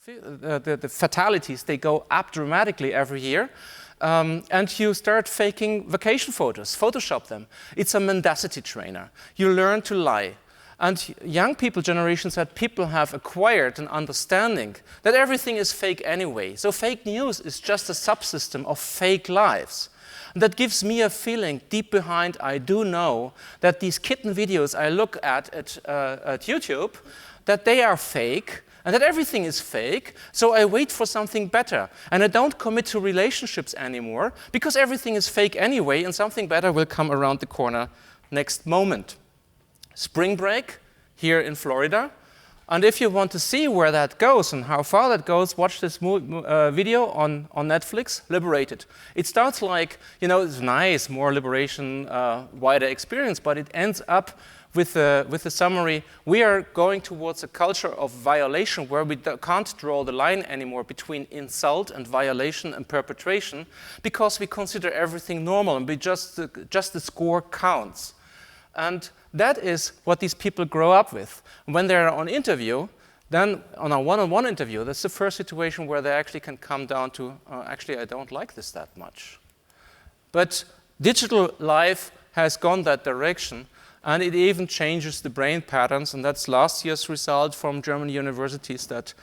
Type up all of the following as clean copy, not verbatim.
the fatalities, they go up dramatically every year. And you start faking vacation photos, Photoshop them. It's a mendacity trainer. You learn to lie. And young people, generations that people have acquired an understanding that everything is fake anyway. So fake news is just a subsystem of fake lives. And that gives me a feeling deep behind, I do know that these kitten videos I look at YouTube, that they are fake, and that everything is fake, so I wait for something better. And I don't commit to relationships anymore, because everything is fake anyway, and something better will come around the corner next moment. Spring break here in Florida. And if you want to see where that goes and how far that goes, watch this video on Netflix, Liberated. It starts like, you know, it's nice, more liberation, wider experience, but it ends up with the summary. We are going towards a culture of violation where we can't draw the line anymore between insult and violation and perpetration because we consider everything normal and just the score counts. And that is what these people grow up with. When they're on interview, then on a one-on-one interview, that's the first situation where they actually can come down to, actually, I don't like this that much. But digital life has gone that direction, and it even changes the brain patterns, and that's last year's result from German universities that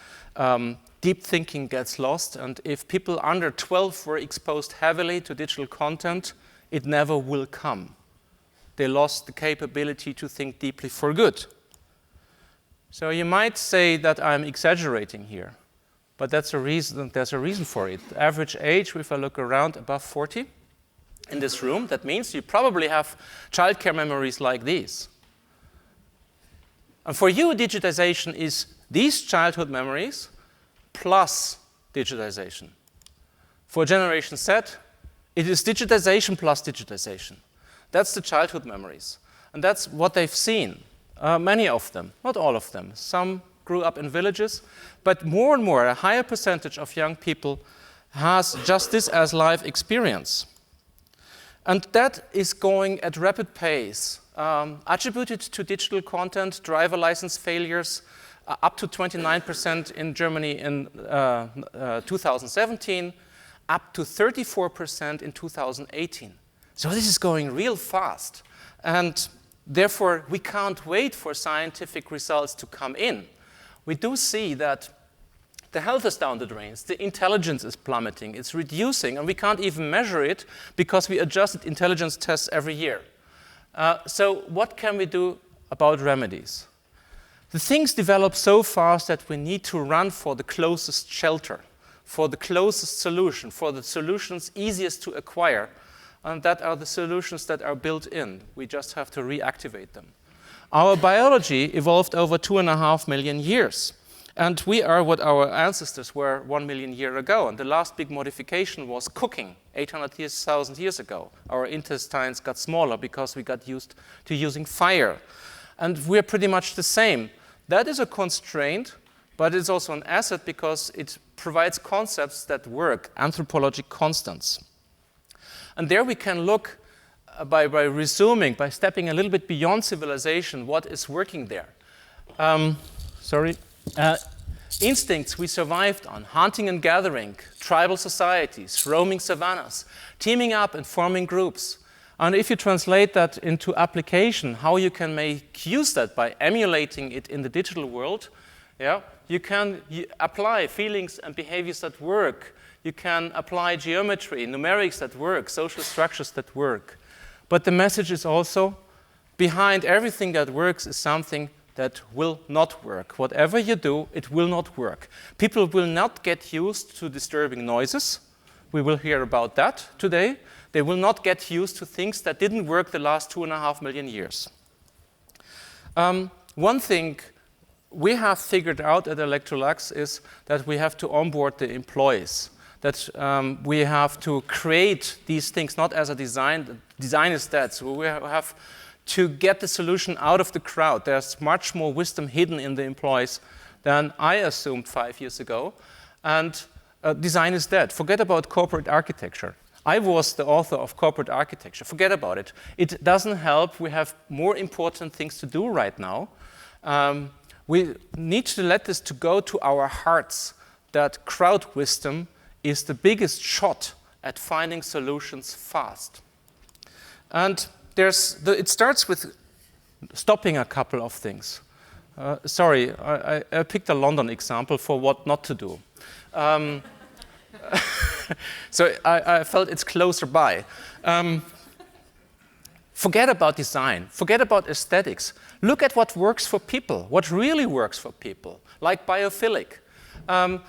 deep thinking gets lost, and if people under 12 were exposed heavily to digital content, it never will come. They lost the capability to think deeply for good. So you might say that I'm exaggerating here, but there's a reason for it. The average age, if I look around, above 40 in this room, that means you probably have childcare memories like these. And for you, digitization is these childhood memories plus digitization. For Generation Z, it is digitization plus digitization. That's the childhood memories. And that's what they've seen. Many of them, not all of them. Some grew up in villages, but more and more, a higher percentage of young people has just this as life experience. And that is going at rapid pace. Attributed to digital content, driver license failures, up to 29% in Germany in 2017, up to 34% in 2018. So this is going real fast, and therefore we can't wait for scientific results to come in. We do see that the health is down the drains, the intelligence is plummeting, it's reducing, and we can't even measure it because we adjust intelligence tests every year. So what can we do about remedies? The things develop so fast that we need to run for the closest shelter, for the closest solution, for the solutions easiest to acquire. And that are the solutions that are built in. We just have to reactivate them. Our biology evolved over 2.5 million years. And we are what our ancestors were 1 million years ago. And the last big modification was cooking 800,000 years ago. Our intestines got smaller because we got used to using fire. And we're pretty much the same. That is a constraint, but it's also an asset because it provides concepts that work, anthropologic constants. And there we can look by resuming, by stepping a little bit beyond civilization, what is working there. Instincts we survived on, hunting and gathering, tribal societies, roaming savannas, teaming up and forming groups. And if you translate that into application, how you can use that by emulating it in the digital world, you can apply feelings and behaviors that work. You can apply geometry, numerics that work, social structures that work. But the message is also, behind everything that works is something that will not work. Whatever you do, it will not work. People will not get used to disturbing noises. We will hear about that today. They will not get used to things that didn't work the last 2.5 million years. One thing we have figured out at Electrolux is that we have to onboard the employees. That we have to create these things not as a design is dead. So we have to get the solution out of the crowd. There's much more wisdom hidden in the employees than I assumed 5 years ago. And design is dead. Forget about corporate architecture. I was the author of corporate architecture. Forget about it. It doesn't help. We have more important things to do right now. We need to let this to go to our hearts. that crowd wisdom is the biggest shot at finding solutions fast. And it starts with stopping a couple of things. Sorry, I picked a London example for what not to do. So I felt it's closer by. Forget about design, forget about aesthetics. Look at what works for people, what really works for people, like biophilic.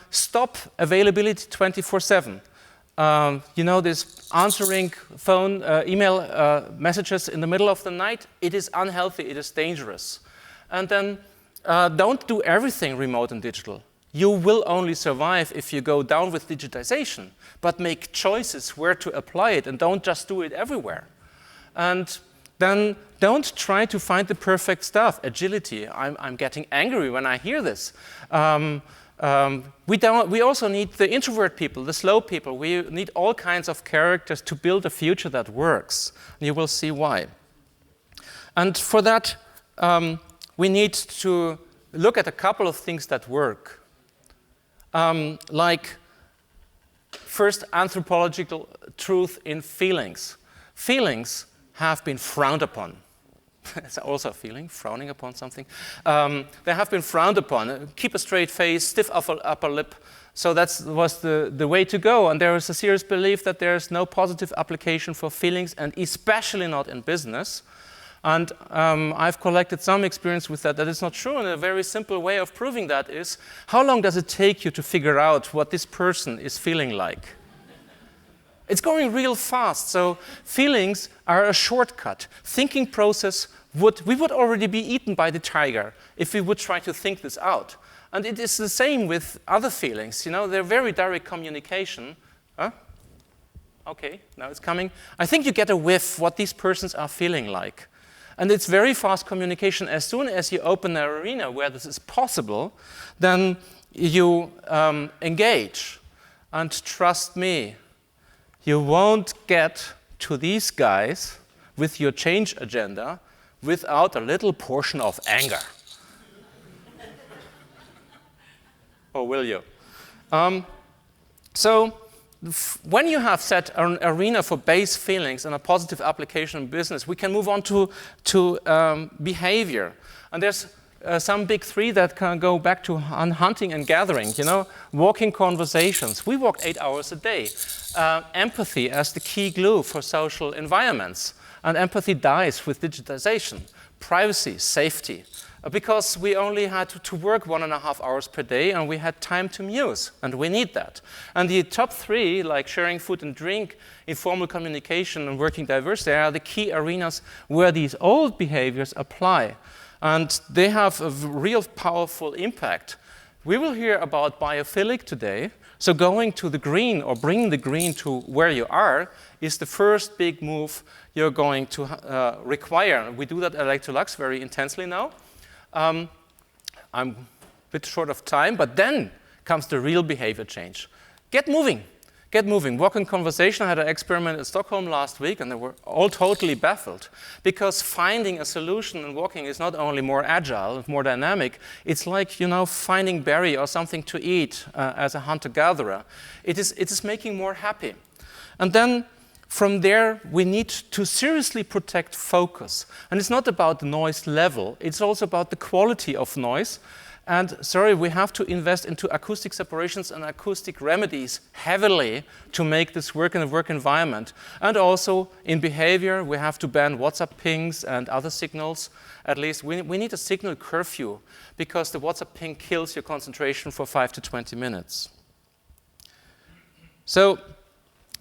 Stop availability 24/7. You know, this answering phone, email messages in the middle of the night, it is unhealthy, it is dangerous. And then don't do everything remote and digital. You will only survive if you go down with digitization, but make choices where to apply it and don't just do it everywhere. And then don't try to find the perfect stuff. Agility, I'm getting angry when I hear this. We also need the introvert people, the slow people. We need all kinds of characters to build a future that works. You will see why. And for that, we need to look at a couple of things that work. Like, first, anthropological truth in feelings. Feelings have been frowned upon. It's also a feeling, frowning upon something. They have been frowned upon. Keep a straight face, stiff upper lip. So that was the way to go. And there is a serious belief that there is no positive application for feelings, and especially not in business. And I've collected some experience with that is not true. And a very simple way of proving that is, how long does it take you to figure out what this person is feeling like? It's going real fast. So feelings are a shortcut. Thinking process we would already be eaten by the tiger if we would try to think this out. And it is the same with other feelings. You know, they're very direct communication. Huh? Okay, now it's coming. I think you get a whiff what these persons are feeling like. And it's very fast communication. As soon as you open an arena where this is possible, then you engage. And trust me, you won't get to these guys with your change agenda without a little portion of anger. Or will you? When you have set an arena for base feelings and a positive application in business, we can move on to behavior. And there's some big three that can go back to hunting and gathering, you know, walking conversations. We walk 8 hours a day. Empathy as the key glue for social environments. And empathy dies with digitization. Privacy, safety. Because we only had to work 1.5 hours per day and we had time to muse, and we need that. And the top three, like sharing food and drink, informal communication, and working diverse, they are the key arenas where these old behaviors apply. And they have a real powerful impact. We will hear about biophilic today. So going to the green or bringing the green to where you are is the first big move you're going to require. We do that at Electrolux very intensely now. I'm a bit short of time, but then comes the real behavior change. Get moving. Get moving. Walk in conversation. I had an experiment in Stockholm last week, and they were all totally baffled. Because finding a solution in walking is not only more agile, more dynamic, it's like, you know, finding berry or something to eat as a hunter-gatherer. It is making more happy. And then from there, we need to seriously protect focus. And it's not about the noise level, it's also about the quality of noise. And sorry, we have to invest into acoustic separations and acoustic remedies heavily to make this work in a work environment. And also in behavior, we have to ban WhatsApp pings and other signals. At least we need a signal curfew, because the WhatsApp ping kills your concentration for 5 to 20 minutes. So,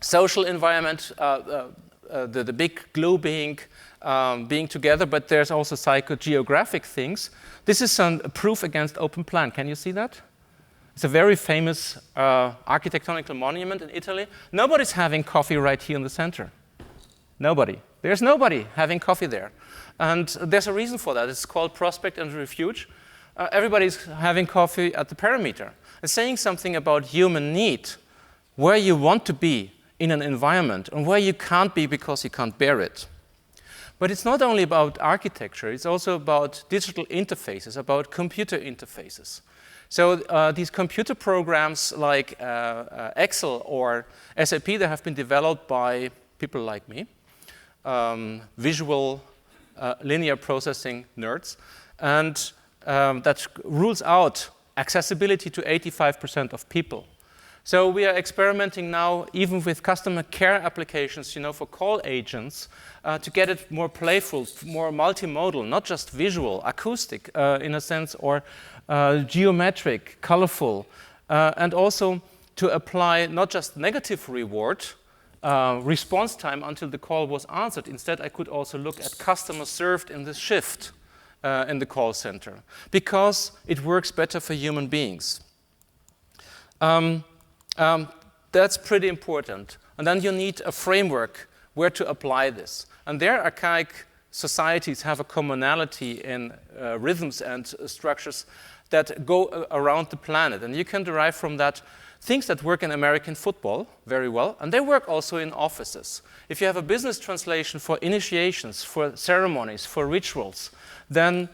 social environment, the big glue being together, but there's also psychogeographic things. This is a proof against open plan. Can you see that? It's a very famous architectonical monument in Italy. Nobody's having coffee right here in the center. Nobody. There's nobody having coffee there. And there's a reason for that. It's called Prospect and Refuge. Everybody's having coffee at the perimeter. It's saying something about human need, where you want to be in an environment and where you can't be because you can't bear it. But it's not only about architecture, it's also about digital interfaces, about computer interfaces. So these computer programs like Excel or SAP, they have been developed by people like me, visual linear processing nerds, and that rules out accessibility to 85% of people. So we are experimenting now, even with customer care applications, for call agents, to get it more playful, more multimodal, not just visual, acoustic, in a sense, or geometric, colorful, and also to apply not just negative reward, response time until the call was answered. Instead, I could also look at customers served in the shift in the call center, because it works better for human beings. That's pretty important. And then you need a framework where to apply this. And there, archaic societies have a commonality in rhythms and structures that go around the planet. And you can derive from that things that work in American football very well, and they work also in offices. If you have a business translation for initiations, for ceremonies, for rituals, then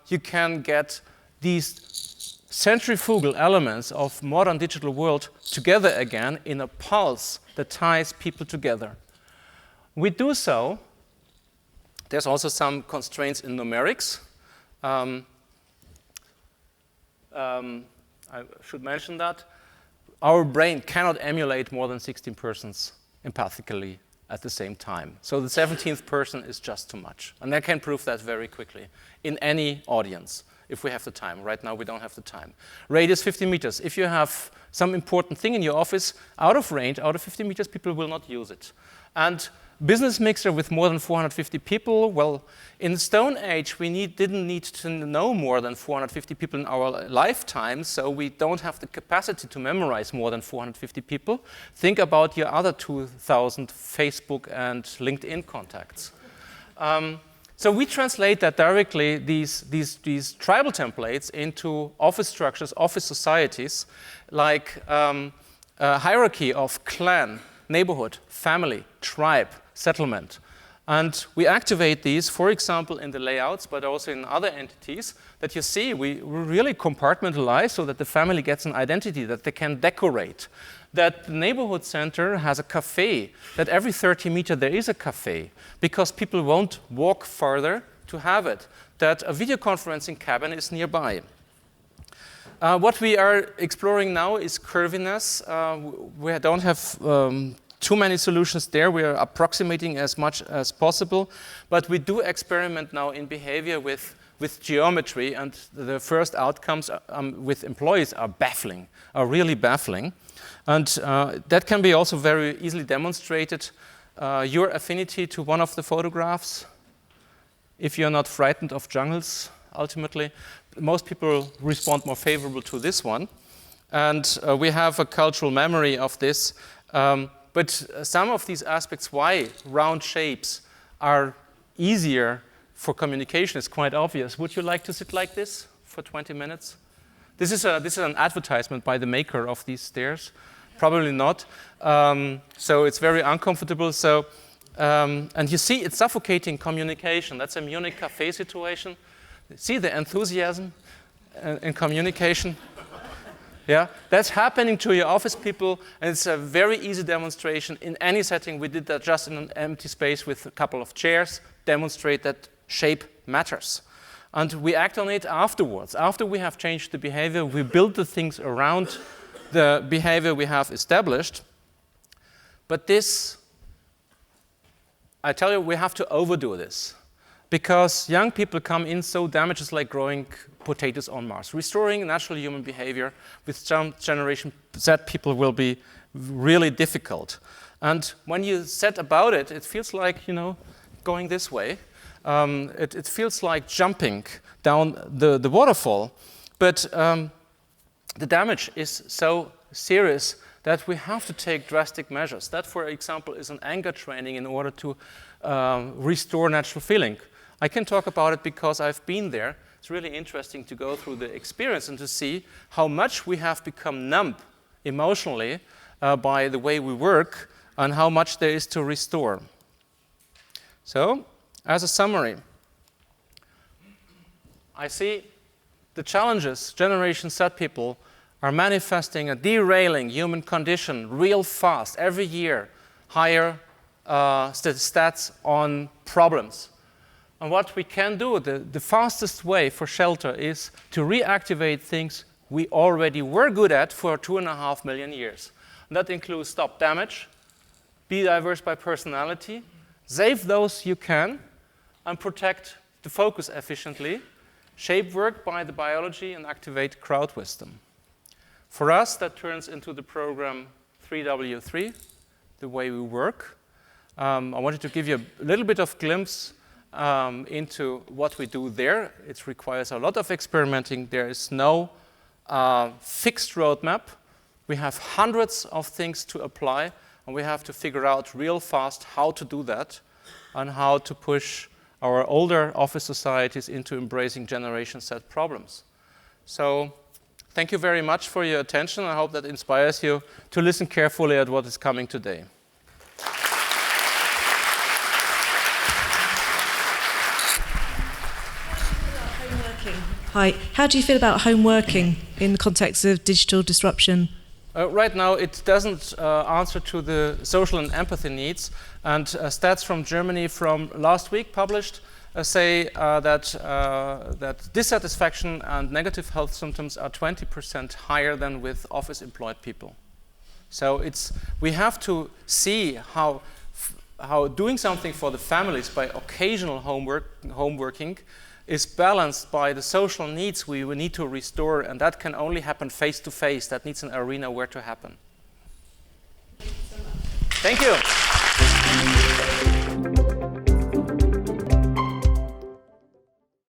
you can get these centrifugal elements of modern digital world together again in a pulse that ties people together. We do so. There's also some constraints in numerics. I should mention that. Our brain cannot emulate more than 16 persons empathically at the same time. So the 17th person is just too much. And I can prove that very quickly in any audience, if we have the time. Right now, we don't have the time. Radius 50 meters. If you have some important thing in your office, out of range, out of 50 meters, people will not use it. And business mixer with more than 450 people, well, in the Stone Age, we didn't need to know more than 450 people in our lifetime, so we don't have the capacity to memorize more than 450 people. Think about your other 2,000 Facebook and LinkedIn contacts. So we translate that directly, these tribal templates, into office structures, office societies, like a hierarchy of clan, neighborhood, family, tribe, settlement. And we activate these, for example, in the layouts, but also in other entities that you see. We really compartmentalize so that the family gets an identity, that they can decorate, that the neighborhood center has a cafe, that every 30 meters there is a cafe, because people won't walk further to have it, that a video conferencing cabin is nearby. What we are exploring now is curviness. We don't have too many solutions there. We are approximating as much as possible, but we do experiment now in behavior with geometry, and the first outcomes with employees are baffling, are really baffling. And that can be also very easily demonstrated. Your affinity to one of the photographs, if you're not frightened of jungles, ultimately, most people respond more favorable to this one. And we have a cultural memory of this. But some of these aspects, why round shapes are easier for communication, is quite obvious. Would you like to sit like this for 20 minutes? This is an advertisement by the maker of these stairs. Probably not. So it's very uncomfortable. So, and you see, it's suffocating communication. That's a Munich cafe situation. See the enthusiasm in communication? Yeah, that's happening to your office people, and it's a very easy demonstration in any setting. We did that just in an empty space with a couple of chairs, demonstrate that shape matters. And we act on it afterwards. After we have changed the behavior, we build the things around the behavior we have established. But this, I tell you, we have to overdo this, because young people come in so damaged, it's like growing potatoes on Mars. Restoring natural human behavior with some Generation Z people will be really difficult. And when you set about it, it feels like, going this way. It feels like jumping down the waterfall. But the damage is so serious that we have to take drastic measures. That, for example, is an anger training in order to restore natural feeling. I can talk about it because I've been there. It's really interesting to go through the experience and to see how much we have become numb emotionally by the way we work, and how much there is to restore. So, as a summary, I see the challenges Generation Z people are manifesting and derailing human condition real fast. Every year, higher stats on problems. And what we can do, the fastest way for shelter is to reactivate things we already were good at for 2.5 million years. And that includes stop damage, be diverse by personality, save those you can, and protect the focus efficiently, shape work by the biology, and activate crowd wisdom. For us, that turns into the program 3W3, the way we work. I wanted to give you a little bit of glimpse into what we do there. It requires a lot of experimenting. There is no fixed roadmap. We have hundreds of things to apply, and we have to figure out real fast how to do that and how to push our older office societies into embracing Generation Z problems. So thank you very much for your attention. I hope that inspires you to listen carefully at what is coming today. Hi, how do you feel about home working in the context of digital disruption? Right now, it doesn't answer to the social and empathy needs. And stats from Germany from last week published say that dissatisfaction and negative health symptoms are 20% higher than with office-employed people. So we have to see how doing something for the families by occasional home working is balanced by the social needs we need to restore, and that can only happen face-to-face. That needs an arena where to happen. Thank you.